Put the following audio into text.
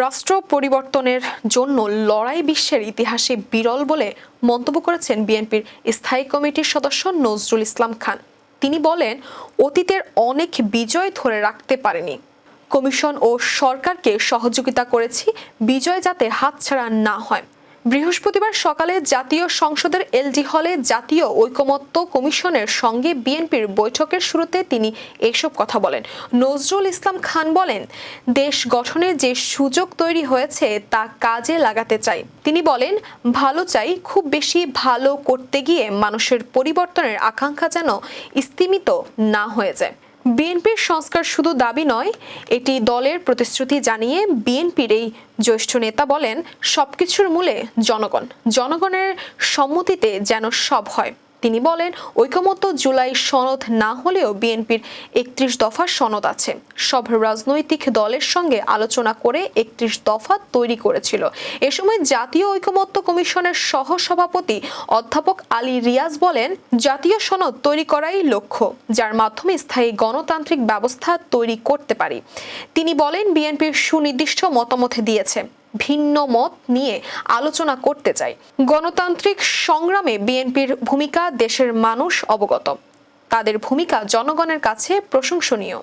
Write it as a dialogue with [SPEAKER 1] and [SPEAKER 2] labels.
[SPEAKER 1] রাষ্ট্র পরিবর্তনের জন্য লড়াই বিশ্বের ইতিহাসে বিরল বলে মন্তব্য করেছেন বিএনপির স্থায়ী কমিটির সদস্য নজরুল ইসলাম খান। তিনি বলেন, অতীতের অনেক বিজয় ধরে রাখতে পারেনি কমিশন ও সরকারকে সহযোগিতা করেছি বিজয় যাতে হাতছাড়া না হয়। বৃহস্পতিবার সকালে জাতীয় সংসদের এলডি হলে জাতীয় ঐকমত্য কমিশনের সঙ্গে বিএনপির বৈঠকের শুরুতে তিনি এসব কথা বলেন। নজরুল ইসলাম খান বলেন, দেশ গঠনের যে সুযোগ তৈরি হয়েছে তা কাজে লাগাতে চাই। তিনি বলেন, ভালো চাই, খুব বেশি ভালো করতে গিয়ে মানুষের পরিবর্তনের আকাঙ্ক্ষা যেন স্তিমিত না হয়ে যায়। বিএনপির সংস্কার শুধু দাবি নয়, এটি দলের প্রতিশ্রুতি জানিয়ে বিএনপির এই জ্যেষ্ঠ নেতা বলেন, সবকিছুর মূলে জনগণের সম্মতিতে যেন সব হয়। তিনি বলেন, ঐকমত্য জুলাই সনদ না হলেও বিএনপির ৩১ দফা সনদ আছে। সব রাজনৈতিক দলের সঙ্গে আলোচনা করে ৩১ দফা তৈরি করেছিল। এ সময় জাতীয় ঐকমত্য কমিশনের সহসভাপতি অধ্যাপক আলী রিয়াজ বলেন, জাতীয় সনদ তৈরি করাই লক্ষ্য, যার মাধ্যমে স্থায়ী গণতান্ত্রিক ব্যবস্থা তৈরি করতে পারি। তিনি বলেন, বিএনপির সুনির্দিষ্ট মতামত দিয়েছে, ভিন্ন মত নিয়ে আলোচনা করতে চাই। গণতান্ত্রিক সংগ্রামে বিএনপির ভূমিকা দেশের মানুষ অবগত, তাদের ভূমিকা জনগণের কাছে প্রশংসনীয়।